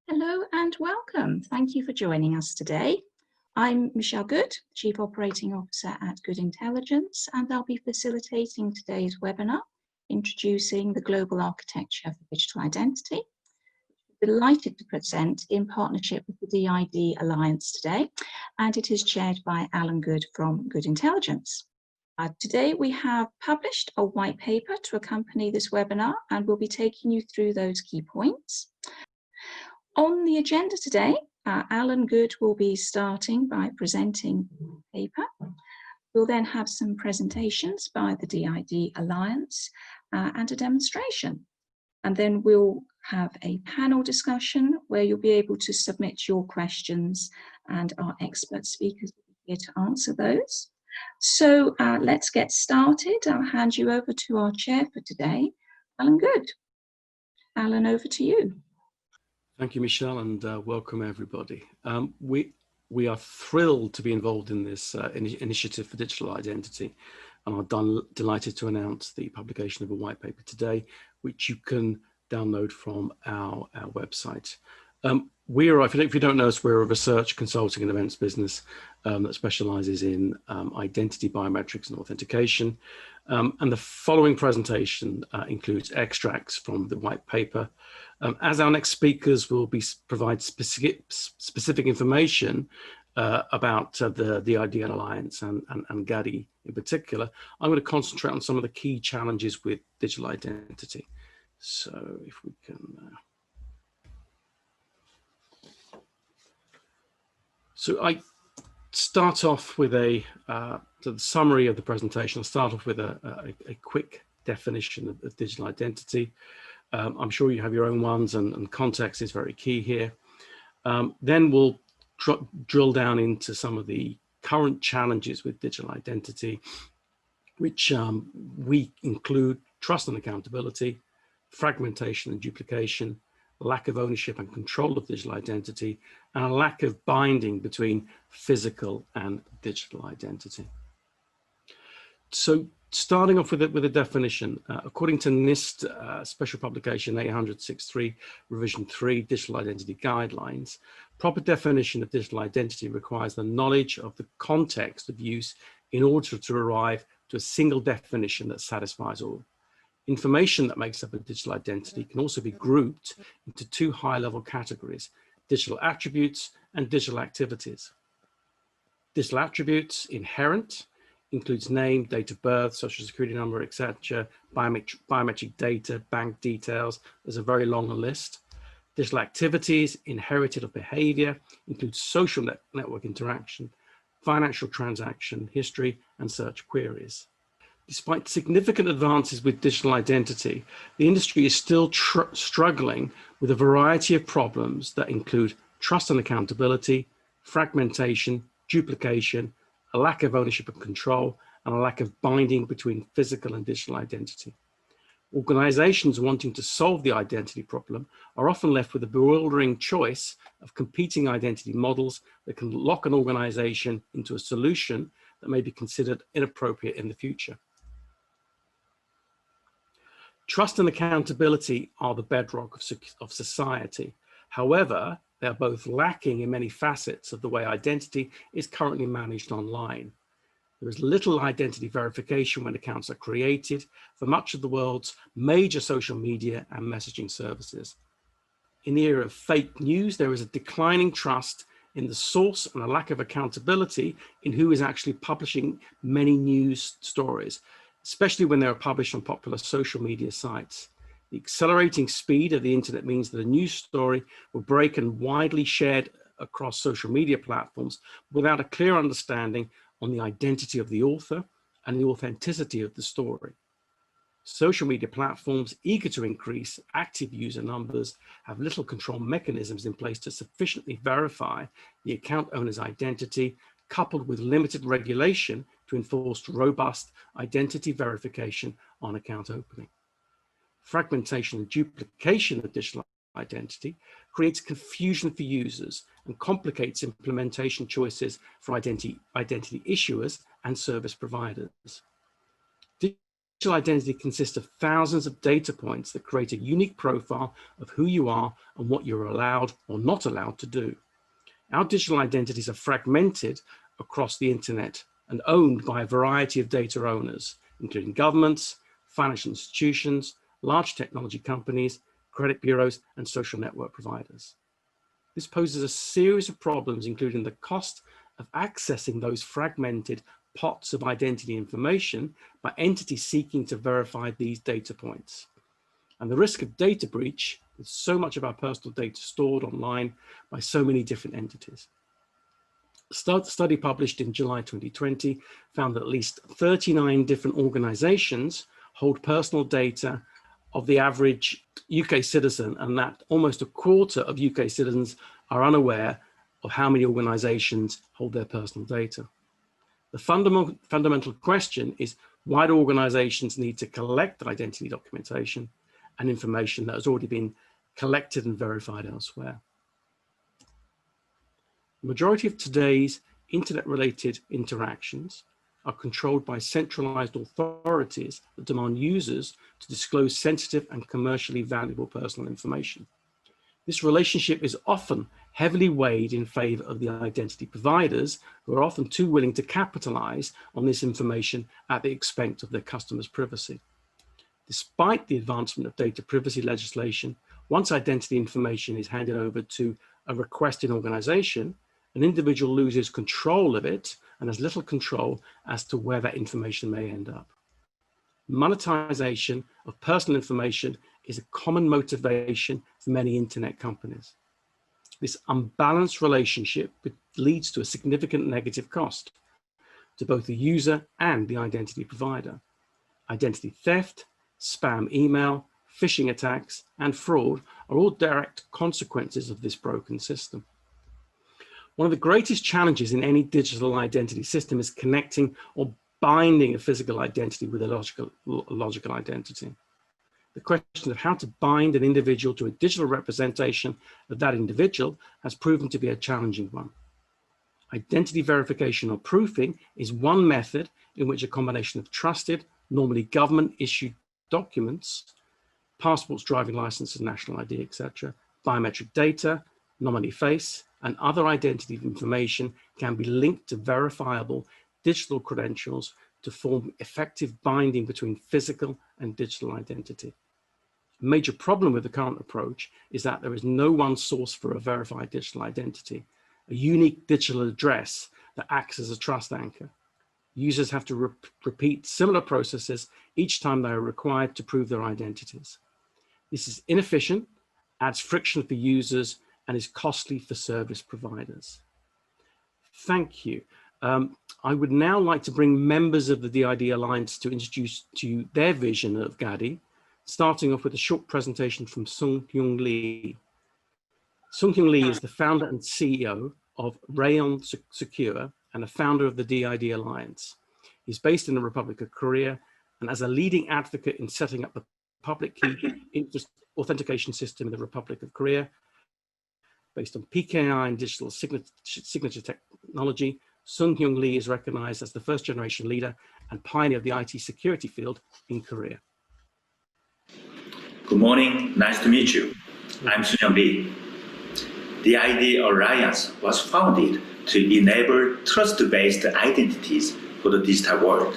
Hello and welcome. Thank you for joining us today. I'm Michelle Good, Chief Operating Officer at Good Intelligence, and I'll be facilitating today's webinar, introducing the Global Architecture for Digital Identity. I'm delighted to present in partnership with the DID Alliance today, and it is chaired by Alan Good from Good Intelligence. Today we have published a white paper to accompany this webinar, and we'll be taking you through those key points. On the agenda today, Alan Good will be starting by presenting the paper. We'll then have some presentations by the DID Alliance and a demonstration. And then we'll have a panel discussion where you'll be able to submit your questions and our expert speakers will be here to answer those. So let's get started. I'll hand you over to our chair for today, Alan Good. Alan, over to you. Thank you, Michelle, and welcome everybody. We are thrilled to be involved in this initiative for digital identity, and are delighted to announce the publication of a white paper today, which you can download from our website. If you don't know us, we're a research, consulting and events business that specializes in identity, biometrics and authentication. And the following presentation includes extracts from the white paper. As our next speakers will provide specific information about the DID Alliance and GADI in particular, I'm going to concentrate on some of the key challenges with digital identity. So if we can... So I start off with the summary of the presentation. I'll start off with a quick definition of digital identity. I'm sure you have your own ones, and context is very key here. Then we'll drill down into some of the current challenges with digital identity, which we include trust and accountability, fragmentation and duplication, lack of ownership and control of digital identity, and a lack of binding between physical and digital identity. So starting off with a definition, according to NIST Special Publication 800-63 Revision 3 Digital Identity Guidelines, proper definition of digital identity requires the knowledge of the context of use in order to arrive to a single definition that satisfies all. Information that makes up a digital identity can also be grouped into two high-level categories: digital attributes and digital activities. Digital attributes, inherent, includes name, date of birth, social security number, etc., biometric data, bank details. There's a very long list. Digital activities, inherited of behavior, includes social network interaction, financial transaction history, and search queries. Despite significant advances with digital identity, the industry is still struggling with a variety of problems that include trust and accountability, fragmentation, duplication, a lack of ownership and control, and a lack of binding between physical and digital identity. Organizations wanting to solve the identity problem are often left with a bewildering choice of competing identity models that can lock an organization into a solution that may be considered inappropriate in the future. Trust and accountability are the bedrock of society. However, they're both lacking in many facets of the way identity is currently managed online. There is little identity verification when accounts are created for much of the world's major social media and messaging services. In the era of fake news, there is a declining trust in the source and a lack of accountability in who is actually publishing many news stories, especially when they are published on popular social media sites. The accelerating speed of the internet means that a news story will break and widely shared across social media platforms without a clear understanding on the identity of the author and the authenticity of the story. Social media platforms eager to increase active user numbers have little control mechanisms in place to sufficiently verify the account owner's identity, coupled with limited regulation to enforce robust identity verification on account opening. Fragmentation and duplication of digital identity creates confusion for users and complicates implementation choices for identity issuers and service providers. identity consists of thousands of data points that create a unique profile of who you are and what you're allowed or not allowed to do. Our digital identities are fragmented across the internet and owned by a variety of data owners, including governments, financial institutions, large technology companies, credit bureaus, and social network providers. This poses a series of problems, including the cost of accessing those fragmented pots of identity information by entities seeking to verify these data points, and the risk of data breach with so much of our personal data stored online by so many different entities. A study published in July 2020 found that at least 39 different organizations hold personal data of the average UK citizen, and that almost a quarter of UK citizens are unaware of how many organizations hold their personal data. The fundamental question is, why do organizations need to collect identity documentation and information that has already been collected and verified elsewhere? The majority of today's internet-related interactions are controlled by centralized authorities that demand users to disclose sensitive and commercially valuable personal information. This relationship is often heavily weighed in favor of the identity providers, who are often too willing to capitalize on this information at the expense of their customers' privacy. Despite the advancement of data privacy legislation, once identity information is handed over to a requesting organization, an individual loses control of it and has little control as to where that information may end up. Monetization of personal information is a common motivation for many internet companies. This unbalanced relationship leads to a significant negative cost to both the user and the identity provider. Identity theft, spam email, phishing attacks, and fraud are all direct consequences of this broken system. One of the greatest challenges in any digital identity system is connecting or binding a physical identity with a logical identity. The question of how to bind an individual to a digital representation of that individual has proven to be a challenging one. Identity verification or proofing is one method in which a combination of trusted, normally government-issued documents, passports, driving licenses, national ID, etc., biometric data, nominee face, and other identity information can be linked to verifiable digital credentials to form effective binding between physical and digital identity. A major problem with the current approach is that there is no one source for a verified digital identity, a unique digital address that acts as a trust anchor. Users have to repeat similar processes each time they are required to prove their identities. This is inefficient, adds friction for users, and is costly for service providers. Thank you. I would now like to bring members of the DID Alliance to introduce to you their vision of GADI, starting off with a short presentation from Sung-Hyun Lee. Sung-Hyun Lee is the founder and CEO of Rayon Secure and a founder of the DID Alliance. He's based in the Republic of Korea, and as a leading advocate in setting up the public key authentication system in the Republic of Korea, based on PKI and digital signature technology, Sung-Hyun Lee is recognized as the first generation leader and pioneer of the IT security field in Korea. Good morning, nice to meet you. I'm Sung-Hyun Lee. The DID Alliance was founded to enable trust-based identities for the digital world.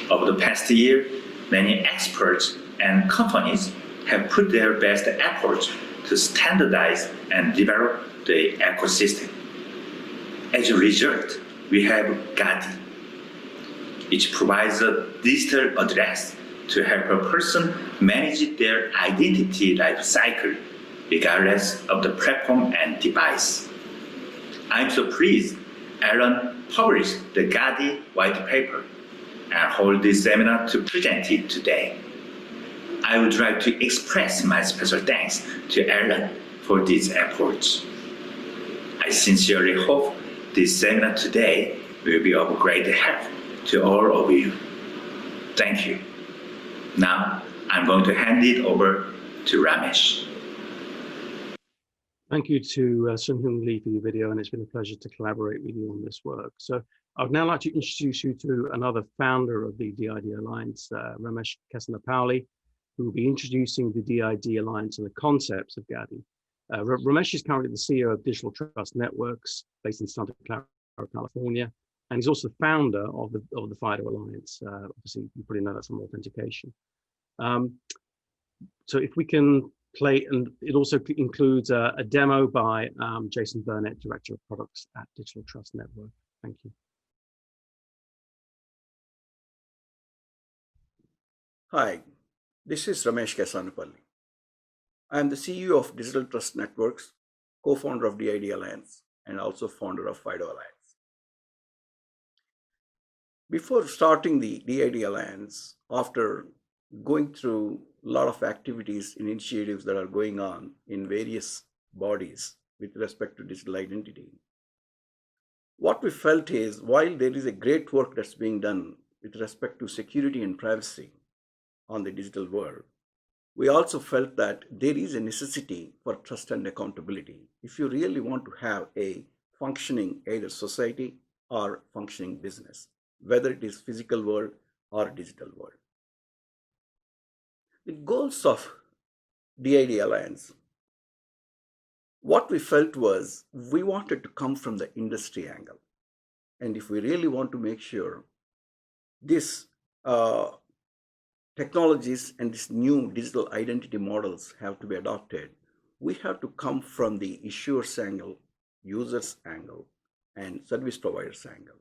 Over the past year, many experts and companies have put their best efforts to standardize and develop the ecosystem. As a result, we have GADI, which provides a digital address to help a person manage their identity life cycle, regardless of the platform and device. I'm so pleased Alan published the GADI white paper and hold this seminar to present it today. I would like to express my special thanks to Alan for these efforts. I sincerely hope this seminar today will be of great help to all of you. Thank you. Now, I'm going to hand it over to Ramesh. Thank you to Sung-Hyun Lee for your video, and it's been a pleasure to collaborate with you on this work. So I would now like to introduce you to another founder of the DID Alliance, Ramesh Kesanapalli, who will be introducing the DID Alliance and the concepts of GADI. Ramesh is currently the CEO of Digital Trust Networks, based in Santa Clara, California, and he's also the founder of the FIDO Alliance. Obviously, you probably know that from authentication. So if we can play, and it also includes a demo by Jason Burnett, Director of Products at Digital Trust Network. Thank you. Hi, this is Ramesh Kesanapalli. I am the CEO of Digital Trust Networks, co-founder of DID Alliance, and also founder of FIDO Alliance. Before starting the DID Alliance, after going through a lot of activities and initiatives that are going on in various bodies with respect to digital identity, what we felt is, while there is a great work that's being done with respect to security and privacy on the digital world, we also felt that there is a necessity for trust and accountability if you really want to have a functioning either society or functioning business, whether it is physical world or digital world. The goals of DID Alliance, what we felt was we wanted to come from the industry angle. And if we really want to make sure this technologies and these new digital identity models have to be adopted, we have to come from the issuer's angle, user's angle, and service provider's angle.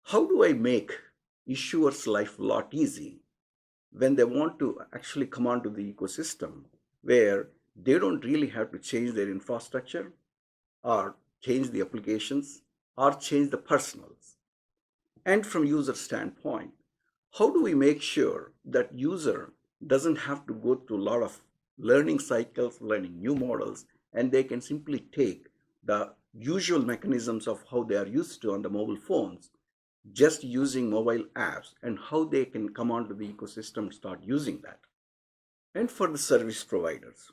How do I make issuers' life a lot easy when they want to actually come onto the ecosystem where they don't really have to change their infrastructure or change the applications or change the personals? And from user standpoint, how do we make sure that user doesn't have to go through a lot of learning cycles, learning new models, and they can simply take the usual mechanisms of how they are used to on the mobile phones, just using mobile apps, and how they can come onto the ecosystem and start using that. And for the service providers,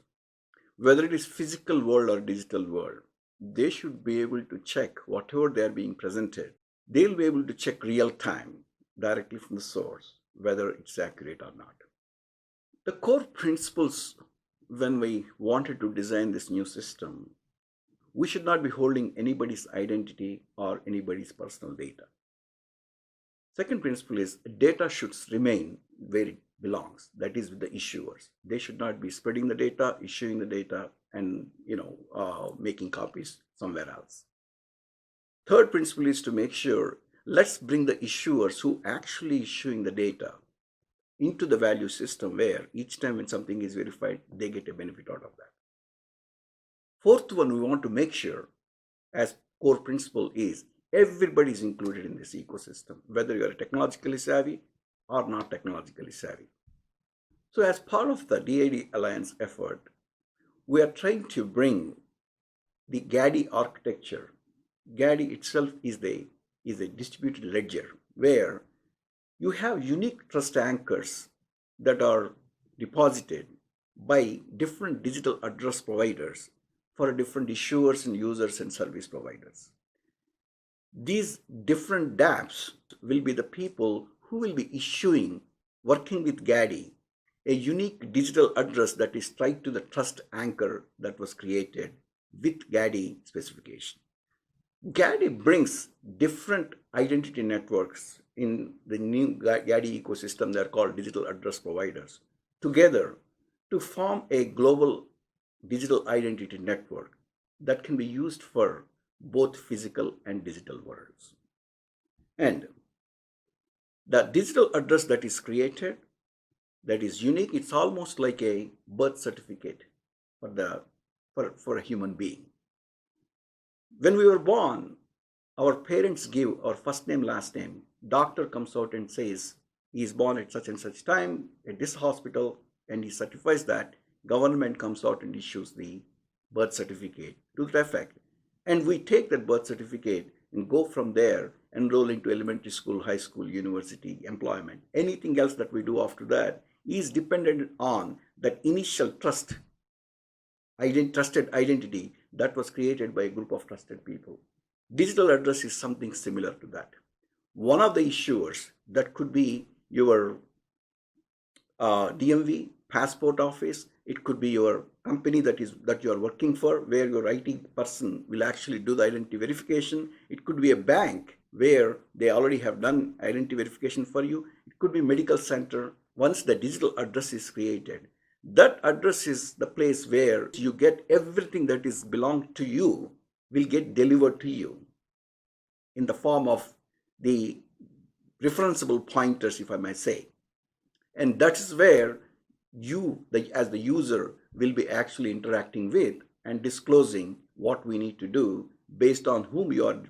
whether it is physical world or digital world, they should be able to check whatever they are being presented. They'll be able to check real time directly from the source, whether it's accurate or not. The core principles when we wanted to design this new system, we should not be holding anybody's identity or anybody's personal data. Second principle is data should remain where it belongs, that is with the issuers. They should not be spreading the data, issuing the data, and making copies somewhere else. Third principle is to make sure let's bring the issuers who actually issuing the data into the value system where each time when something is verified, they get a benefit out of that. Fourth one, we want to make sure as core principle is everybody is included in this ecosystem, whether you are technologically savvy or not technologically savvy. So as part of the DID Alliance effort, we are trying to bring the GADI architecture. GADI itself is a distributed ledger where you have unique trust anchors that are deposited by different digital address providers for different issuers and users and service providers. These different dApps will be the people who will be issuing, working with GADI, a unique digital address that is tied to the trust anchor that was created with GADI specification. GADI brings different identity networks in the new GADI ecosystem. They're called digital address providers together to form a global digital identity network that can be used for both physical and digital worlds. And the digital address that is created, that is unique, it's almost like a birth certificate for a human being. When we were born, our parents give our first name, last name. Doctor comes out and says he is born at such and such time at this hospital, and he certifies that. Government comes out and issues the birth certificate to that effect. And we take that birth certificate and go from there, enroll into elementary school, high school, university, employment. Anything else that we do after that is dependent on that initial trusted identity that was created by a group of trusted people. Digital address is something similar to that. one of the issuers that could be your DMV, passport office. It could be your company that you are working for, where your IT person will actually do the identity verification. It could be a bank where they already have done identity verification for you. It could be medical center. Once the digital address is created, that address is the place where you get everything that is belong to you will get delivered to you in the form of the referenceable pointers, if I may say. And that is where you, as the user, will be actually interacting with and disclosing what we need to do based on whom you are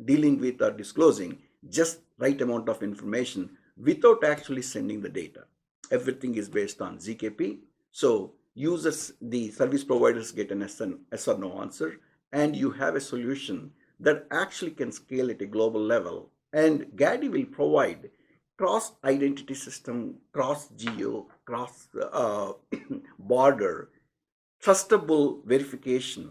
dealing with or disclosing just right amount of information without actually sending the data. Everything is based on ZKP. So users, the service providers get an yes or no answer, and you have a solution that actually can scale at a global level. And GADI will provide cross identity system, cross geo, cross border, trustable verification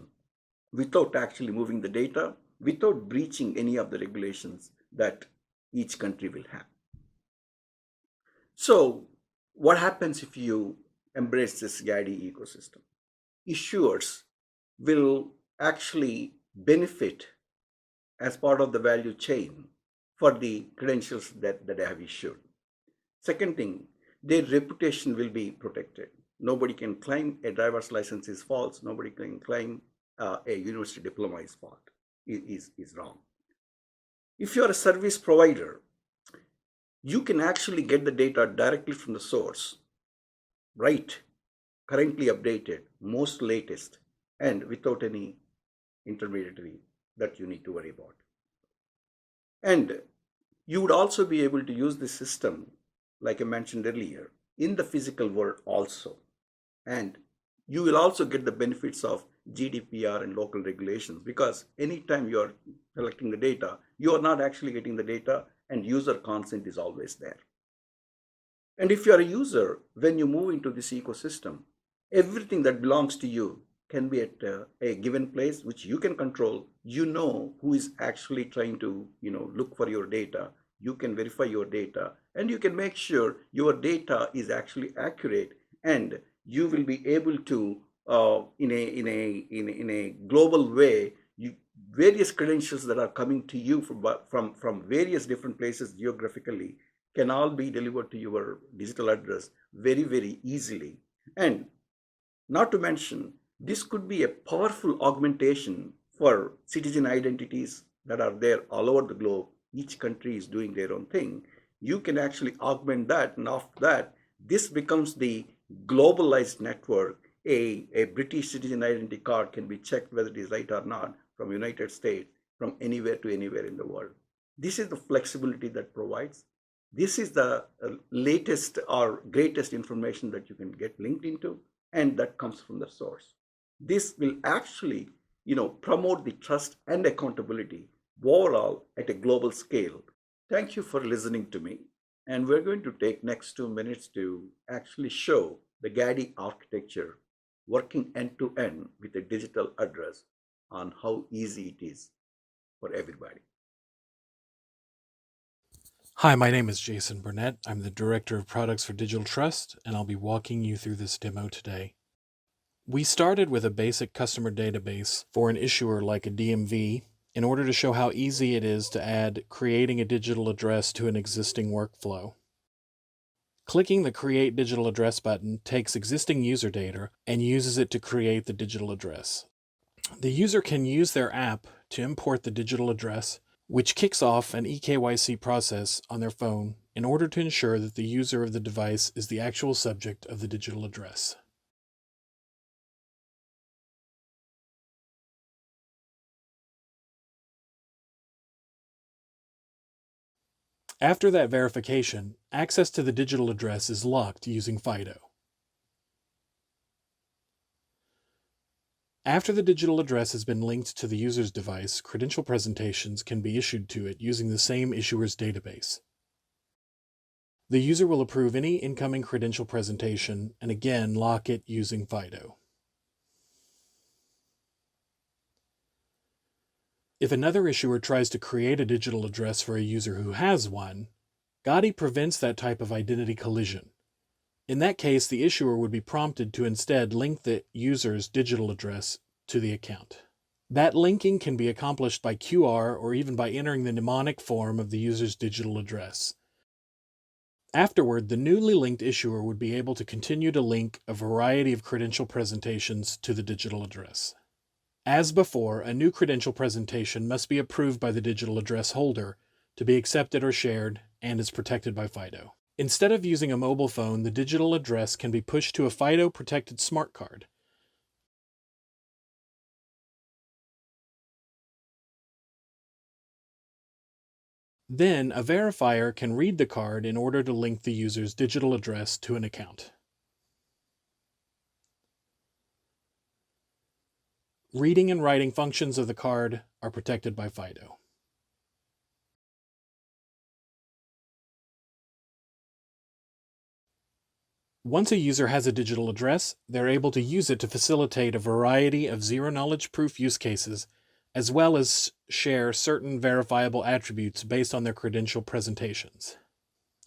without actually moving the data, without breaching any of the regulations that each country will have. So what happens if you embrace this GADI ecosystem? Issuers will actually benefit as part of the value chain for the credentials that they have issued. Second thing, their reputation will be protected. Nobody can claim a driver's license is false. Nobody can claim a university diploma is false, is wrong. If you're a service provider, you can actually get the data directly from the source, right? Currently updated, most latest, and without any intermediary that you need to worry about. And you would also be able to use this system, like I mentioned earlier, in the physical world also. And you will also get the benefits of GDPR and local regulations, because anytime you are collecting the data, you are not actually getting the data, and user consent is always there. And if you are a user, when you move into this ecosystem, everything that belongs to you can be at a given place, which you can control. You know who is actually trying to look for your data. You can verify your data, and you can make sure your data is actually accurate, and you will be able to in a global way, various credentials that are coming to you from various different places geographically can all be delivered to your digital address very, very easily. And not to mention, this could be a powerful augmentation for citizen identities that are there all over the globe. Each country is doing their own thing. You can actually augment that, and after that, this becomes the globalized network. A British citizen identity card can be checked whether it is right or not from United States, from anywhere to anywhere in the world. This is the flexibility that provides. This is the latest or greatest information that you can get linked into, and that comes from the source. This will actually, promote the trust and accountability overall at a global scale. Thank you for listening to me. And we're going to take next 2 minutes to actually show the GADI architecture working end to end with a digital address on how easy it is for everybody. Hi, my name is Jason Burnett. I'm the Director of Products for Digital Trust, and I'll be walking you through this demo today. We started with a basic customer database for an issuer like a DMV in order to show how easy it is to add creating a digital address to an existing workflow. Clicking the Create Digital Address button takes existing user data and uses it to create the digital address. The user can use their app to import the digital address, which kicks off an eKYC process on their phone in order to ensure that the user of the device is the actual subject of the digital address. After that verification, access to the digital address is locked using FIDO. After the digital address has been linked to the user's device, credential presentations can be issued to it using the same issuer's database. The user will approve any incoming credential presentation and again lock it using FIDO. If another issuer tries to create a digital address for a user who has one, GADI prevents that type of identity collision. In that case, the issuer would be prompted to instead link the user's digital address to the account. That linking can be accomplished by QR or even by entering the mnemonic form of the user's digital address. Afterward, the newly linked issuer would be able to continue to link a variety of credential presentations to the digital address. As before, a new credential presentation must be approved by the digital address holder to be accepted or shared and is protected by FIDO. Instead of using a mobile phone, the digital address can be pushed to a FIDO-protected smart card. Then, a verifier can read the card in order to link the user's digital address to an account. Reading and writing functions of the card are protected by FIDO. Once a user has a digital address, they're able to use it to facilitate a variety of zero-knowledge proof use cases, as well as share certain verifiable attributes based on their credential presentations.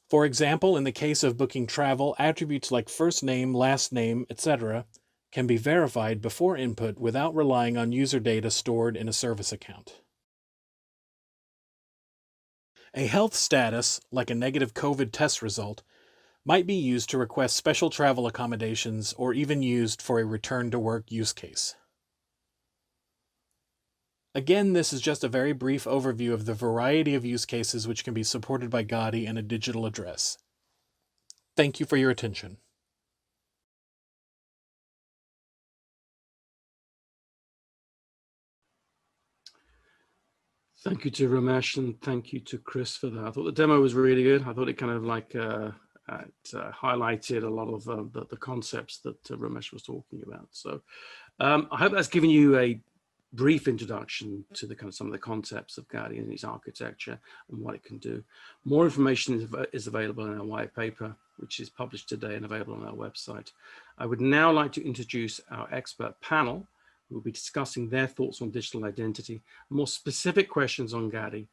For example, in the case of booking travel, attributes like first name, last name, etc. can be verified before input without relying on user data stored in a service account. A health status, like a negative COVID test result, might be used to request special travel accommodations or even used for a return-to-work use case. Again, this is just a very brief overview of the variety of use cases which can be supported by GADI and a digital address. Thank you for your attention. Thank you to Ramesh and thank you to Chris for that. I thought the demo was really good. I thought it kind of like highlighted a lot of the concepts that Ramesh was talking about. So I hope that's given you a brief introduction to the kind of some of the concepts of GADI and its architecture and what it can do. More information is available in our white paper, which is published today and available on our website. I would now like to introduce our expert panel, who will be discussing their thoughts on digital identity, more specific questions on GADI.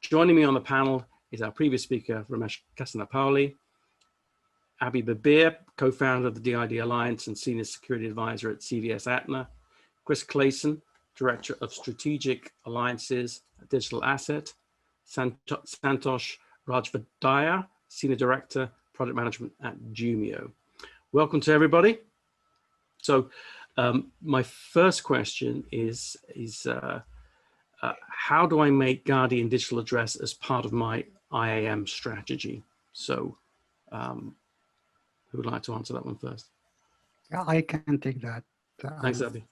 Joining me on the panel is our previous speaker, Ramesh Kasanapauli, Abby Babir, co-founder of the DID Alliance and Senior Security Advisor at CVS Atna, Chris Clayson, Director of Strategic Alliances at Digital Asset, Santosh Rajvadaya, Senior Director, Product Management at Jumio. Welcome to everybody. So my first question is how do I make GADI and digital address as part of my IAM strategy? So who would like to answer that one first? Yeah, I can take that. Thanks, Abby.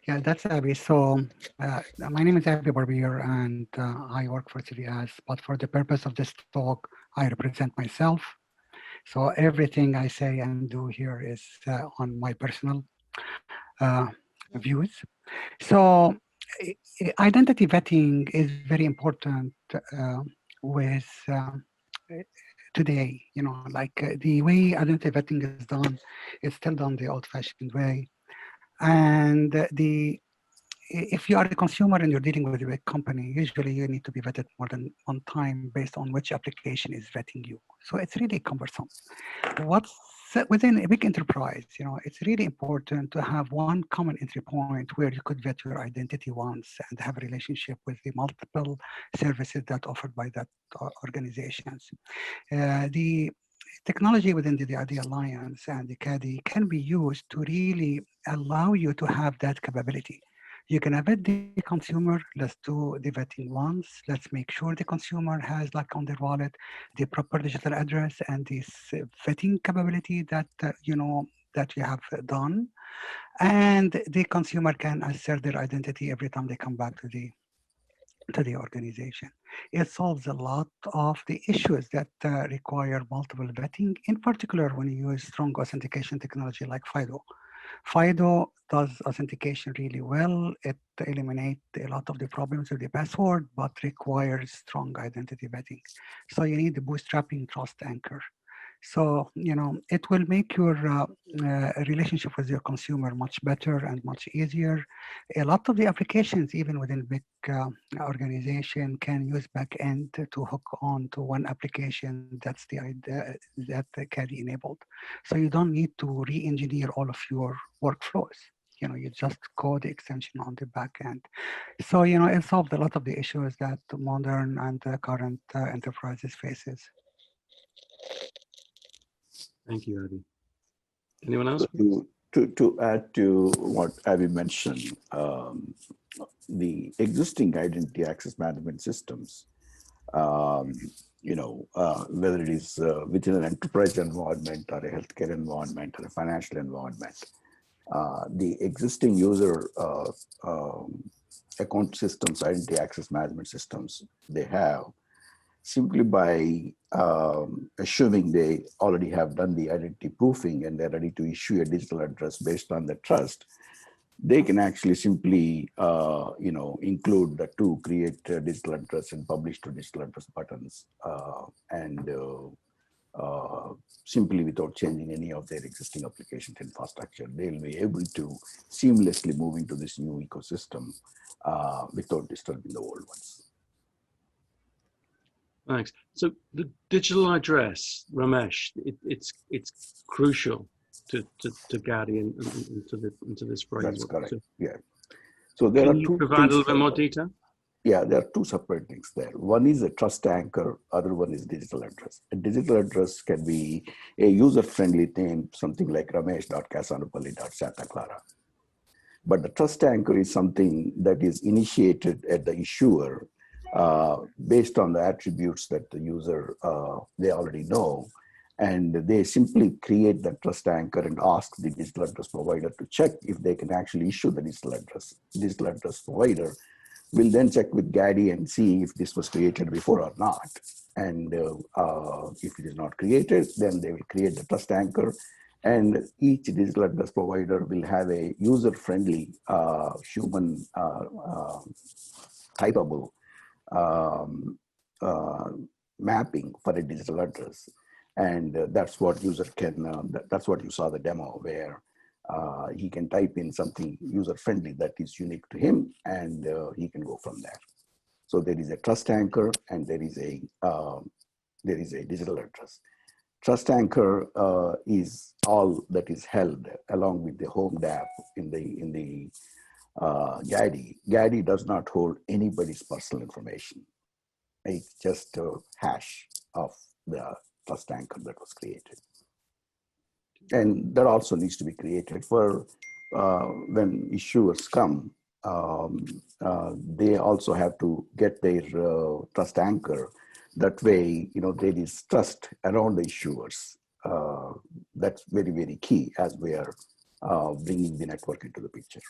Yeah, that's Abby. So my name is Abby Barbier, and I work for CVS. But for the purpose of this talk, I represent myself. So everything I say and do here is on my personal views. So identity vetting is very important with today. You know, like the way identity vetting is done, it's still done the old-fashioned way. And if you are a consumer and you're dealing with a big company, usually you need to be vetted more than one time based on which application is vetting you. So it's really cumbersome. What's within a big enterprise, you know, it's really important to have one common entry point where you could vet your identity once and have a relationship with the multiple services that offered by that organizations. The technology within the GADI Alliance and the GADI can be used to really allow you to have that capability. You can vet the consumer. Let's do the vetting once. Let's make sure the consumer has, like on their wallet, the proper digital address and this vetting capability that you know that you have done. And the consumer can assert their identity every time they come back to the organization. It solves a lot of the issues that require multiple vetting, in particular when you use strong authentication technology like FIDO. FIDO does authentication really well. It eliminates a lot of the problems with the password, but requires strong identity vetting. So you need the bootstrapping trust anchor. So, it will make your relationship with your consumer much better and much easier. A lot of the applications, even within big organization, can use backend to hook on to one application. That's the idea that the GADI enabled. So you don't need to re-engineer all of your workflows. You just code the extension on the backend. So, it solved a lot of the issues that modern and current enterprises faces. Thank you, Abby. Anyone else? To add to what Abby mentioned, the existing identity access management systems, whether it is within an enterprise environment or a healthcare environment or a financial environment, the existing user account systems, identity access management systems, they have, simply by assuming they already have done the identity proofing and they're ready to issue a digital address based on the trust, they can actually simply, include the to create a digital address and publish to digital address buttons, and simply without changing any of their existing application infrastructure, they'll be able to seamlessly move into this new ecosystem without disturbing the old ones. Thanks. So the digital address, Ramesh, it's crucial to GADI and into this phrase. That's correct. So, yeah. So there can are you two provide a things little bit more detail? Yeah, there are two separate things there. One is a trust anchor, other one is digital address. A digital address can be a user-friendly thing, something like ramesh.casanupalli.santaclara. But the trust anchor is something that is initiated at the issuer based on the attributes that the user, they already know. And they simply create the trust anchor and ask the digital address provider to check if they can actually issue the digital address. Digital address provider will then check with GADI and see if this was created before or not. And if it is not created, then they will create the trust anchor. And each digital address provider will have a user-friendly, human typable mapping for a digital address. And that's what user can, that's what you saw the demo where he can type in something user-friendly that is unique to him, and he can go from there. So there is a trust anchor and there is a digital address. Trust anchor is all that is held along with the home DAP in the GADI. GADI does not hold anybody's personal information. It's just a hash of the trust anchor that was created. And that also needs to be created for when issuers come. They also have to get their trust anchor. That way, there is trust around the issuers. That's very, very key as we are bringing the network into the picture.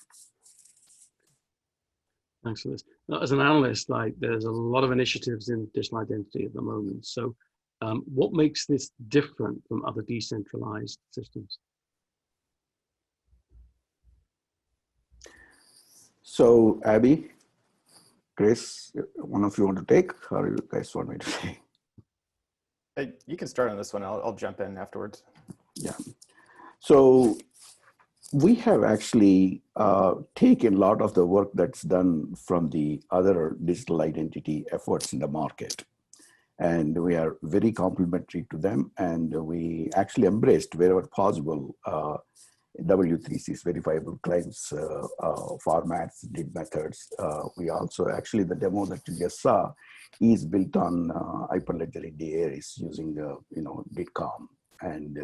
Thanks for this. Now, as an analyst, there's a lot of initiatives in digital identity at the moment. So what makes this different from other decentralized systems? So, Abby, Chris, one of you want to take, or you guys want me to take? You can start on this one. I'll jump in afterwards. Yeah. So we have actually taken a lot of the work that's done from the other digital identity efforts in the market. And we are very complimentary to them. And we actually embraced wherever possible W3Cs, verifiable claims formats, DID methods. We also, actually the demo that you just saw is built on Hyperledger in the Aries using DIDCOM, and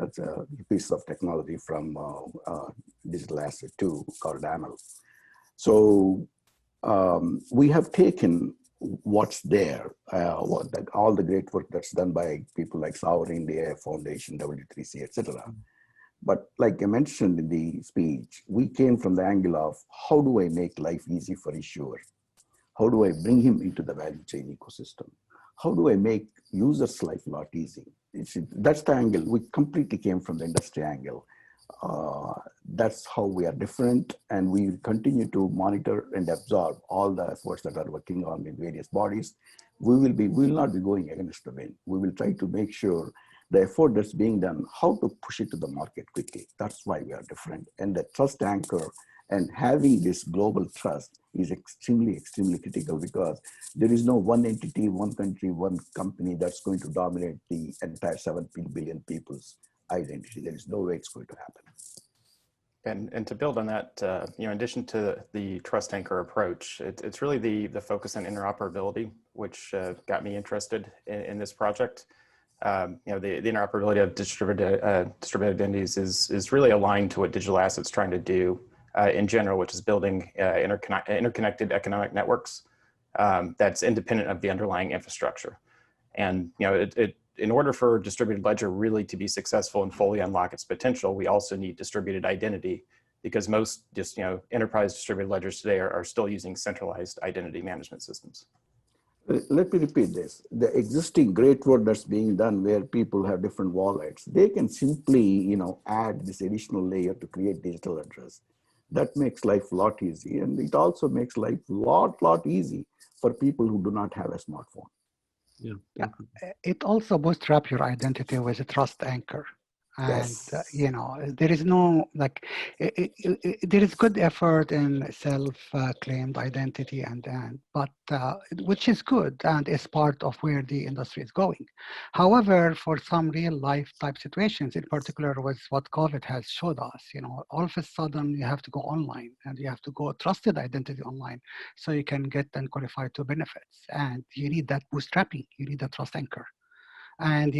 it's a piece of technology from Digital Asset 2 called AML. So we have taken what's there, all the great work that's done by people like Sauer India Foundation, W3C, etc. But like I mentioned in the speech, we came from the angle of how do I make life easy for issuers? How do I bring him into the value chain ecosystem? How do I make users' life a lot easy? That's the angle. We completely came from the industry angle. That's how we are different, and we continue to monitor and absorb all the efforts that are working on in various bodies. we will not be going against the wind. We will try to make sure the effort that's being done, how to push it to the market quickly. That's why we are different. And the trust anchor and having this global trust is extremely, extremely critical, because there is no one entity, one country, one company that's going to dominate the entire 7 billion people's identity. There is no way it's going to happen. And to build on that, in addition to the trust anchor approach, it's really the focus on interoperability, which got me interested in this project. The interoperability of distributed identities is really aligned to what digital assets trying to do in general, which is building interconnected economic networks that's independent of the underlying infrastructure. And in order for distributed ledger really to be successful and fully unlock its potential, we also need distributed identity, because most enterprise distributed ledgers today are still using centralized identity management systems. Let me repeat this. The existing great work that's being done where people have different wallets, they can simply add this additional layer to create digital address. That makes life a lot easy, and it also makes life a lot easy for people who do not have a smartphone. Yeah. It also bootstraps your identity with a trust anchor. And, Yes. there is no, there is good effort in self-claimed identity but which is good and is part of where the industry is going. However, for some real life type situations, in particular with what COVID has showed us, all of a sudden you have to go online and you have to go trusted identity online so you can get and qualify to benefits. And you need that bootstrapping, you need that trust anchor. And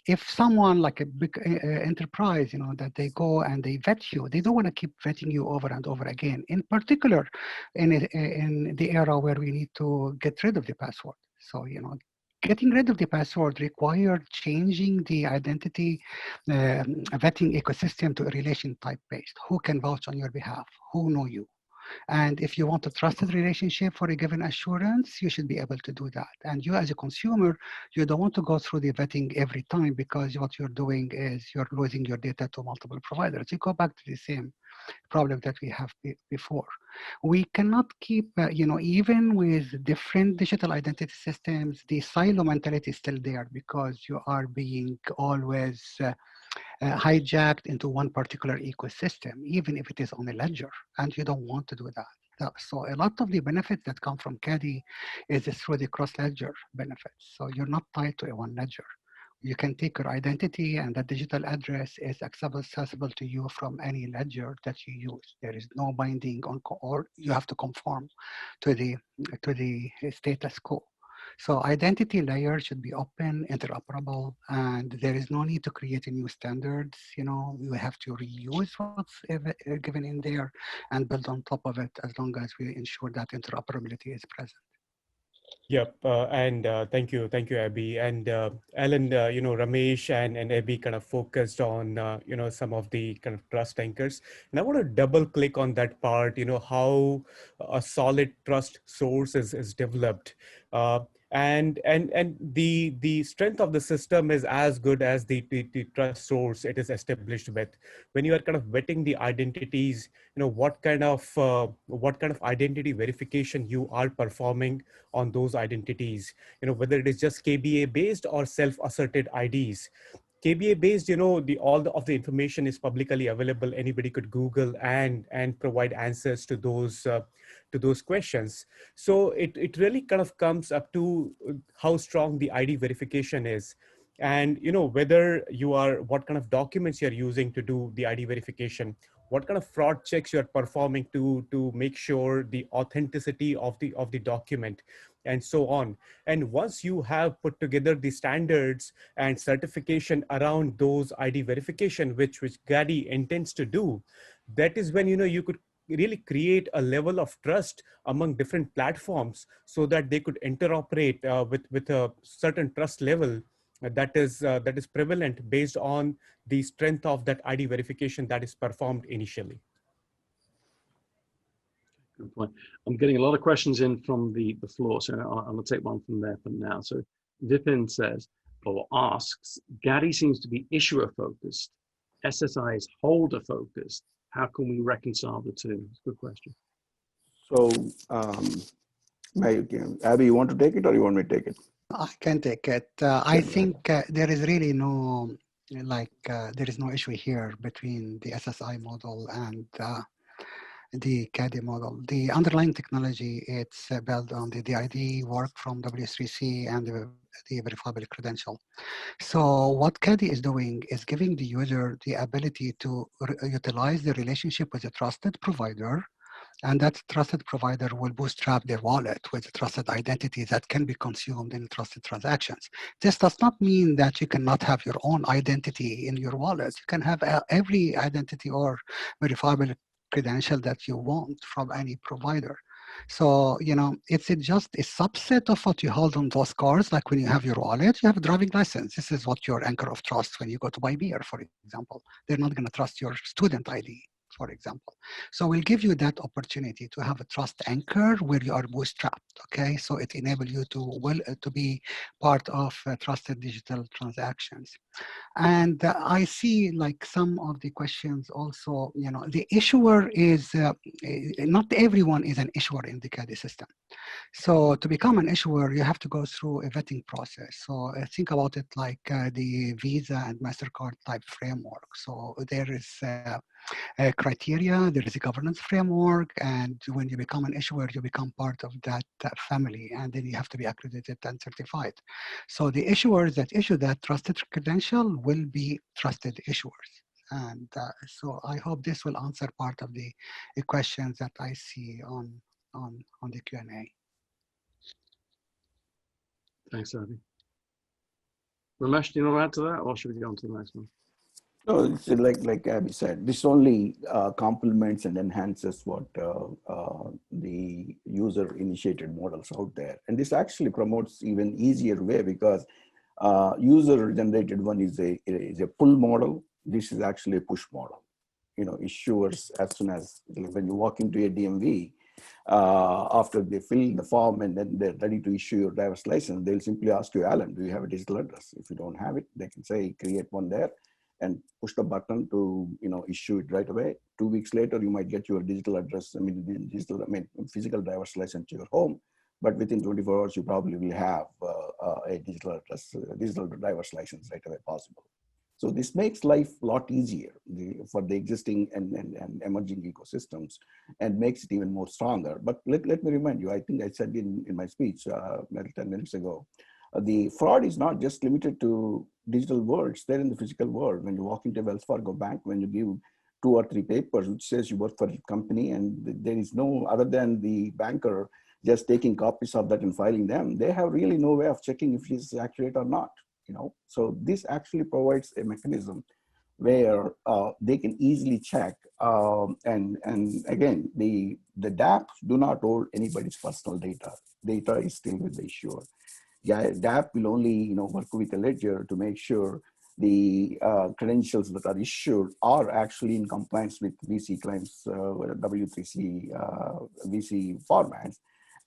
if someone like a big enterprise, that they go and they vet you, they don't want to keep vetting you over and over again. In particular, in the era where we need to get rid of the password. So getting rid of the password required changing the identity vetting ecosystem to a relation type based. Who can vouch on your behalf? Who know you? And if you want a trusted relationship for a given assurance, you should be able to do that. And you as a consumer, you don't want to go through the vetting every time, because what you're doing is you're losing your data to multiple providers. You go back to the same problem that we have before. We cannot keep, even with different digital identity systems, the silo mentality is still there, because you are being always hijacked into one particular ecosystem, even if it is on a ledger, and you don't want to do that. So a lot of the benefits that come from GADI is through the cross-ledger benefits. So you're not tied to a one ledger. You can take your identity, and the digital address is accessible to you from any ledger that you use. There is no binding on, or you have to conform to the status quo. So identity layer should be open, interoperable, and there is no need to create a new standards. You have to reuse what's given in there and build on top of it, as long as we ensure that interoperability is present. Yep, thank you, Abby. And Alan, Ramesh and Abby kind of focused on, some of the kind of trust anchors. And I want to double click on that part, how a solid trust source is developed. And the strength of the system is as good as the trust source it is established with. When you are kind of vetting the identities, what kind of identity verification you are performing on those identities, whether it is just KBA based or self-asserted IDs. KBA based, all of the information is publicly available. Anybody could Google and provide answers to those questions. So it really kind of comes up to how strong the ID verification is, and whether what kind of documents you're using to do the ID verification, what kind of fraud checks you're performing to make sure the authenticity of the document, and so on. And once you have put together the standards and certification around those ID verification, which GADI intends to do, that is when you could really create a level of trust among different platforms, so that they could interoperate with a certain trust level that is prevalent based on the strength of that ID verification that is performed initially. Good point. I'm getting a lot of questions in from the floor, so I'm going to take one from there for now. So Vipin says, or asks, GADI seems to be issuer focused, SSI is holder focused. How can we reconcile the two? It's a good question. So Abby, you want to take it or you want me to take it? I can take it. I think there is really no, there is no issue here between the SSI model and the GADI model. The underlying technology, it's built on the DID work from W3C and the verifiable credential. So what GADI is doing is giving the user the ability to utilize the relationship with a trusted provider, and that trusted provider will bootstrap their wallet with a trusted identity that can be consumed in trusted transactions. This does not mean that you cannot have your own identity in your wallet. You can have every identity or verifiable credential that you want from any provider. So, it's just a subset of what you hold on those cards. Like when you have your wallet, you have a driving license. This is what your anchor of trust when you go to buy beer, for example. They're not going to trust your student ID, for example. So we'll give you that opportunity to have a trust anchor where you are bootstrapped, okay? So it enables you to be part of trusted digital transactions. And I see like some of the questions also, the issuer is, not everyone is an issuer in the GADI system. So to become an issuer, you have to go through a vetting process. So think about it like the Visa and MasterCard type framework. So there is criteria, there is a governance framework, and when you become an issuer, you become part of that family, and then you have to be accredited and certified. So the issuers that issue that trusted credential will be trusted issuers. And so I hope this will answer part of the questions that I see on the Q&A. Thanks, Abby. Ramesh, do you want to add to that, or should we go on to the next one? No, it's like Abby said, this only complements and enhances what the user-initiated models out there. And this actually promotes even easier way because user-generated one is a pull model. This is actually a push model. Issuers, as soon as when you walk into a DMV, after they fill the form and then they're ready to issue your driver's license, they'll simply ask you, Alan, do you have a digital address? If you don't have it, they can say, create one there and push the button to issue it right away. 2 weeks later, you might get your digital address, physical driver's license to your home, but within 24 hours, you probably will have a digital address, digital driver's license right away possible. So this makes life a lot easier for the existing and emerging ecosystems and makes it even more stronger. But let me remind you, I think I said in my speech 10 minutes ago, the fraud is not just limited to digital world, it's there in the physical world. When you walk into a Wells Fargo bank, when you give 2 or 3 papers which says you work for a company and there is no other than the banker just taking copies of that and filing them, they have really no way of checking if it's accurate or not. So this actually provides a mechanism where they can easily check. And again, the DApps do not hold anybody's personal data. Data is still with the issuer. DApp will only work with a ledger to make sure the credentials that are issued are actually in compliance with VC claims, W3C VC formats.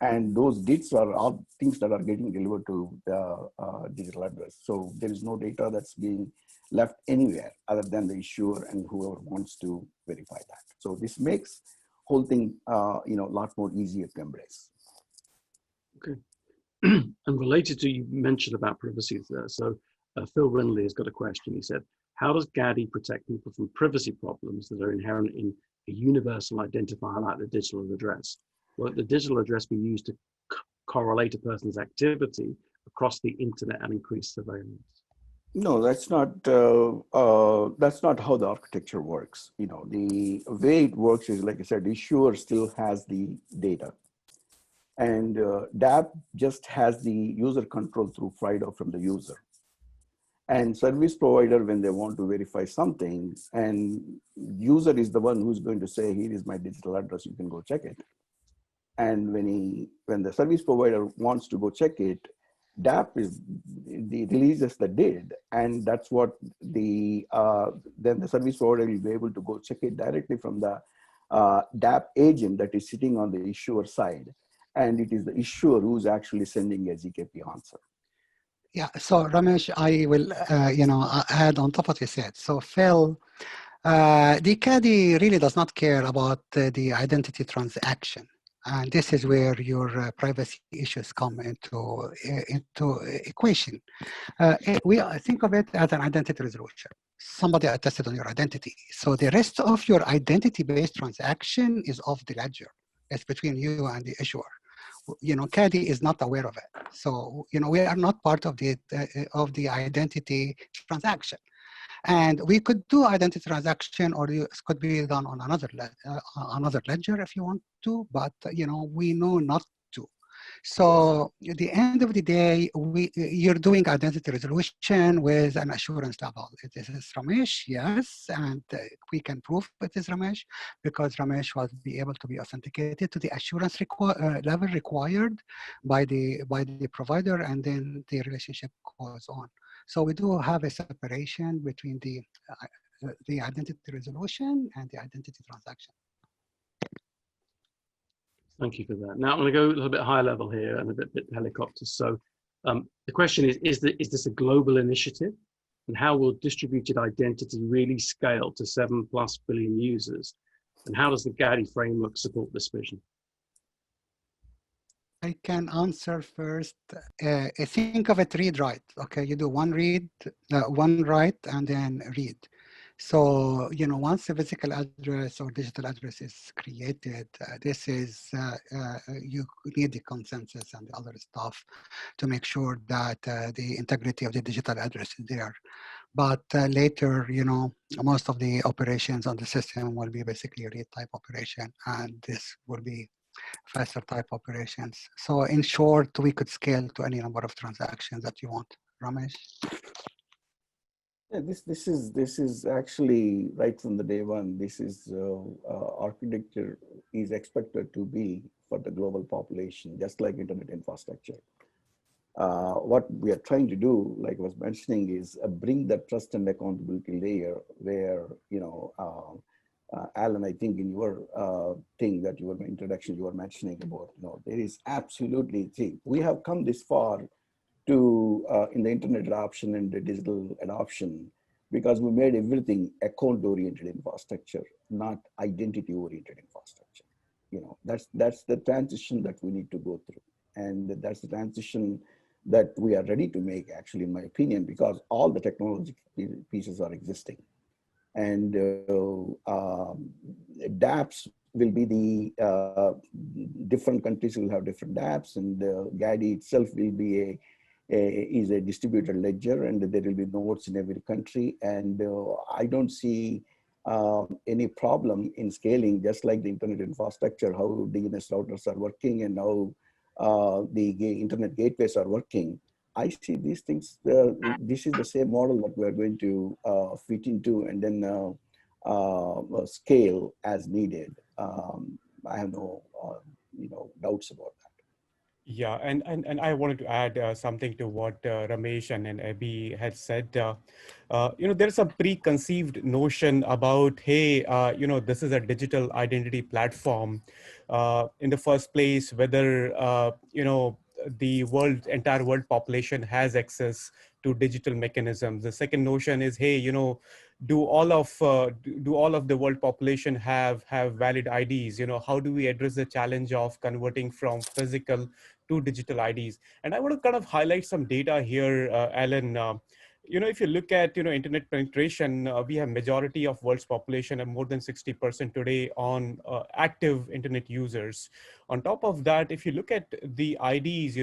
And those DITs are all things that are getting delivered to the digital address. So there is no data that's being left anywhere other than the issuer and whoever wants to verify that. So this makes whole thing a lot more easier to embrace. Okay. And related to, you mentioned about privacy there. So Phil Renley has got a question. He said, how does GADI protect people from privacy problems that are inherent in a universal identifier like the digital address? Will the digital address be used to correlate a person's activity across the internet and increase surveillance? No, that's not how the architecture works. The way it works is, like I said, the issuer still has the data. And DApp just has the user control through FIDO from the user. And service provider, when they want to verify something, and user is the one who's going to say, here is my digital address, you can go check it. And when the service provider wants to go check it, DApp releases the DID, and that's what then the service provider will be able to go check it directly from the DApp agent that is sitting on the issuer side. And it is the issuer who's actually sending a ZKP answer. Yeah, so Ramesh, I will add on top of what you said. So Phil, the GADI really does not care about the identity transaction. And this is where your privacy issues come into equation. We think of it as an identity resolution. Somebody attested on your identity. So the rest of your identity-based transaction is off the ledger. It's between you and the issuer. GADI is not aware of it. So, we are not part of the identity transaction. And we could do identity transaction, or it could be done on another ledger if you want to, but we know not to. So at the end of the day, you're doing identity resolution with an assurance level. This is Ramesh, yes, and we can prove it is Ramesh because Ramesh was be able to be authenticated to the assurance level required by the provider, and then the relationship goes on. So we do have a separation between the identity resolution and the identity transaction. Thank you for that. Now I'm going to go a little bit higher level here and a bit helicopter. So the question is this a global initiative? And how will distributed identity really scale to 7+ billion users? And how does the GADI framework support this vision? I can answer first. Think of it read-write. Okay, you do one read, one write, and then read. So, once a physical address or digital address is created, this is, you need the consensus and the other stuff to make sure that the integrity of the digital address is there. But later, most of the operations on the system will be basically a read type operation, and this will be faster type operations. So in short, we could scale to any number of transactions that you want. Ramesh? Yeah, this is actually right from the day one. This is architecture is expected to be for the global population, just like internet infrastructure. What we are trying to do, like I was mentioning, is bring that trust and accountability layer where, Alan, I think in your thing that your introduction you were mentioning about, there is absolutely, we have come this far to in the internet adoption and the digital adoption because we made everything account-oriented infrastructure, not identity-oriented infrastructure. That's the transition that we need to go through, and that's the transition that we are ready to make, actually, in my opinion, because all the technology pieces are existing. And dApps will be the different countries will have different dApps, and GADI itself will be is a distributed ledger, and there will be nodes in every country. And I don't see any problem in scaling, just like the internet infrastructure, how DNS routers are working and how the internet gateways are working. I see these things, this is the same model that we're going to fit into and then scale as needed. I have no doubts about that. Yeah, and I wanted to add something to what Ramesh and Abhi had said. There's a preconceived notion about, hey, this is a digital identity platform. In the first place, whether, the entire world population has access to digital mechanisms. The second notion is, hey, do all of the world population have valid IDs? How do we address the challenge of converting from physical to digital IDs? And I want to kind of highlight some data here, Alan. If you look at internet penetration, we have majority of world's population and more than 60% today on active internet users. On top of that, if you look at the IDs,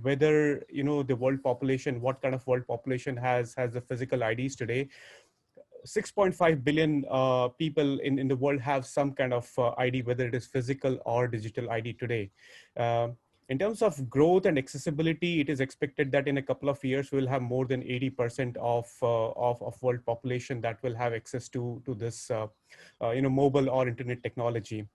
whether the world population, what kind of world population has the physical IDs today, 6.5 billion people in the world have some kind of ID, whether it is physical or digital ID today. In terms of growth and accessibility, it is expected that in a couple of years, we'll have more than 80% of world population that will have access to this mobile or internet technology.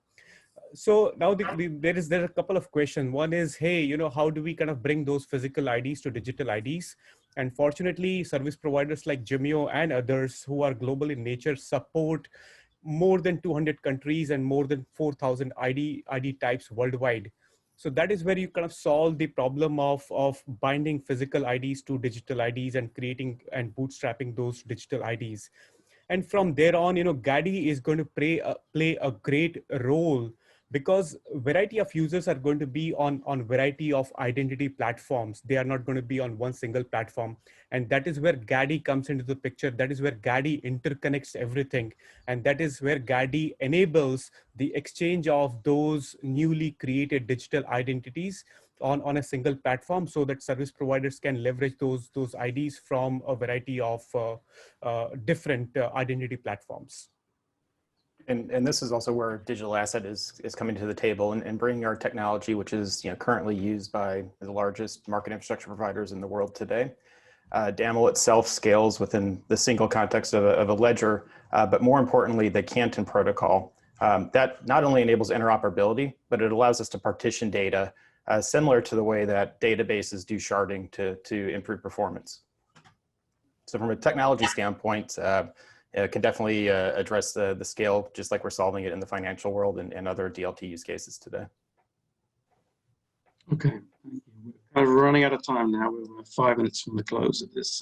So now there are a couple of questions. One is, hey, how do we kind of bring those physical IDs to digital IDs? And fortunately, service providers like Jimeo and others who are global in nature support more than 200 countries and more than 4,000 ID types worldwide. So that is where you kind of solve the problem of binding physical IDs to digital IDs and creating and bootstrapping those digital IDs. And from there on, GADI is going to play a great role because variety of users are going to be on variety of identity platforms. They are not going to be on one single platform. And that is where GADI comes into the picture. That is where GADI interconnects everything. And that is where GADI enables the exchange of those newly created digital identities on a single platform, so that service providers can leverage those IDs from a variety of different identity platforms. And this is also where digital asset is coming to the table and bringing our technology, which is currently used by the largest market infrastructure providers in the world today. DAML itself scales within the single context of a ledger, but more importantly, the Canton protocol. That not only enables interoperability, but it allows us to partition data similar to the way that databases do sharding to improve performance. So from a technology standpoint, it can definitely address the scale, just like we're solving it in the financial world and other DLT use cases today. Okay, thank you. We're kind of running out of time now. We're 5 minutes from the close of this.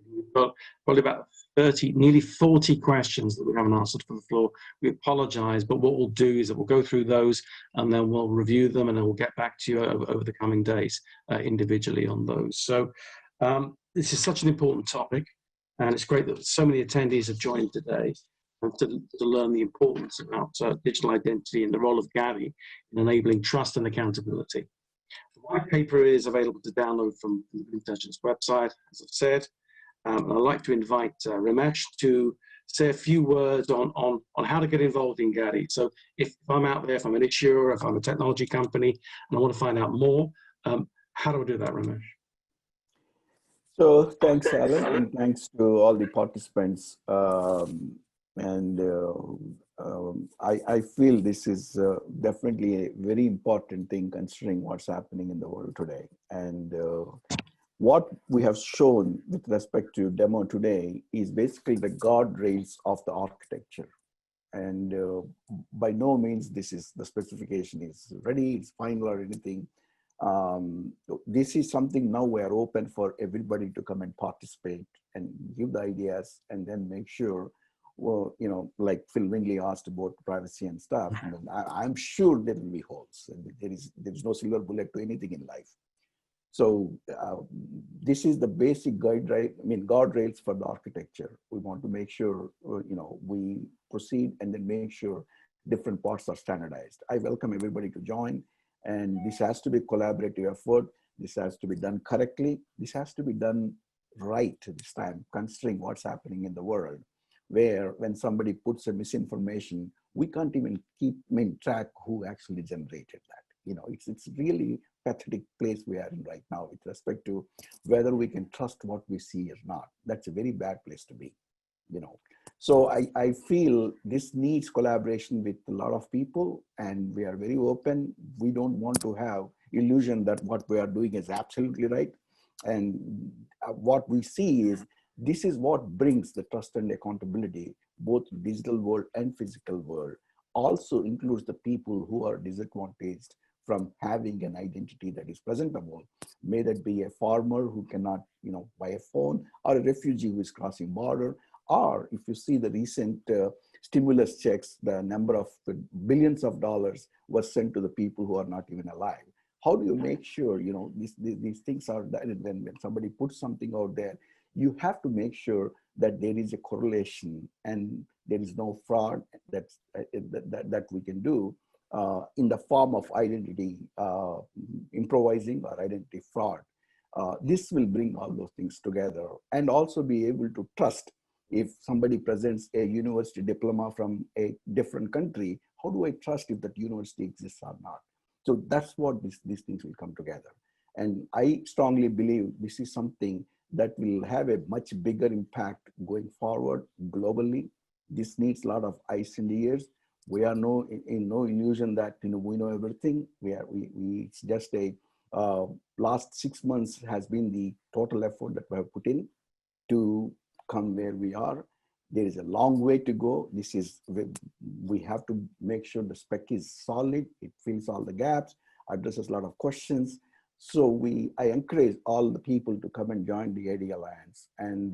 We've got probably about 30, nearly 40 questions that we haven't answered from the floor. We apologize, but what we'll do is that we'll go through those and then we'll review them and then we'll get back to you over the coming days individually on those. So this is such an important topic, and it's great that so many attendees have joined today to learn the importance about digital identity and the role of GADI in enabling trust and accountability. The white paper is available to download from the Good Intelligence website, as I've said. And I'd like to invite Ramesh to say a few words on how to get involved in GADI. So if I'm out there, if I'm an issuer, if I'm a technology company, and I want to find out more, how do I do that, Ramesh? So thanks, Alan, and thanks to all the participants. I feel this is definitely a very important thing considering what's happening in the world today. And what we have shown with respect to demo today is basically the guardrails of the architecture. And by no means the specification is ready, it's final or anything. This is something now we are open for everybody to come and participate and give the ideas and then make sure, well, like Phil Wingley asked about privacy and stuff. And I'm sure there will be holes. There is no silver bullet to anything in life. So this is the basic guardrails for the architecture. We want to make sure, we proceed and then make sure different parts are standardized. I welcome everybody to join, and this has to be a collaborative effort. This has to be done correctly. This has to be done right this time, considering what's happening in the world, where when somebody puts a misinformation, we can't even keep track who actually generated that. It's really pathetic place we are in right now with respect to whether we can trust what we see or not. That's a very bad place to be, So I feel this needs collaboration with a lot of people, and we are very open. We don't want to have illusion that what we are doing is absolutely right. And what we see is this is what brings the trust and accountability, both digital world and physical world. Also includes the people who are disadvantaged from having an identity that is presentable, may that be a farmer who cannot, buy a phone, or a refugee who is crossing border, or if you see the recent stimulus checks, the number of billions of dollars was sent to the people who are not even alive. How do you make sure, these things are done? When somebody puts something out there, you have to make sure that there is a correlation and there is no fraud that we can do in the form of identity improvising or identity fraud. This will bring all those things together and also be able to trust. If somebody presents a university diploma from a different country, how do I trust if that university exists or not? So that's what these things will come together. And I strongly believe this is something that will have a much bigger impact going forward globally. This needs a lot of eyes and ears. We are in no illusion that we know everything. It's just a last 6 months has been the total effort that we have put in to come where we are. There is a long way to go. We have to make sure the spec is solid. It fills all the gaps, addresses a lot of questions. So I encourage all the people to come and join the GADI Alliance, and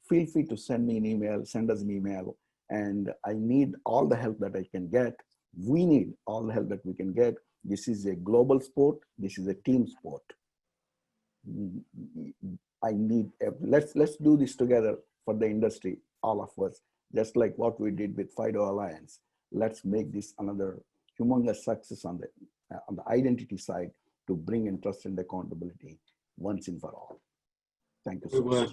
feel free to send me an email, send us an email. And I need all the help that I can get We need all the help that we can get. This is a global sport. This is a team sport. I need, let's do this together for the industry, all of us, just like what we did with FIDO Alliance. Let's make this another humongous success on the identity side to bring in trust and accountability once and for all. Thank you so much.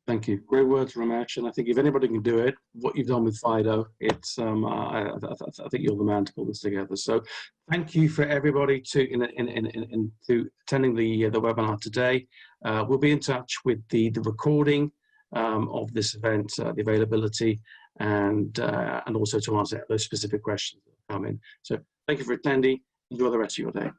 Thank you. Great words, Ramesh. And I think if anybody can do it, what you've done with FIDO, it's I think you're the man to pull this together. So thank you for everybody to attending the webinar today. We'll be in touch with the recording of this event, the availability, and also to answer those specific questions that come in. So thank you for attending. Enjoy the rest of your day.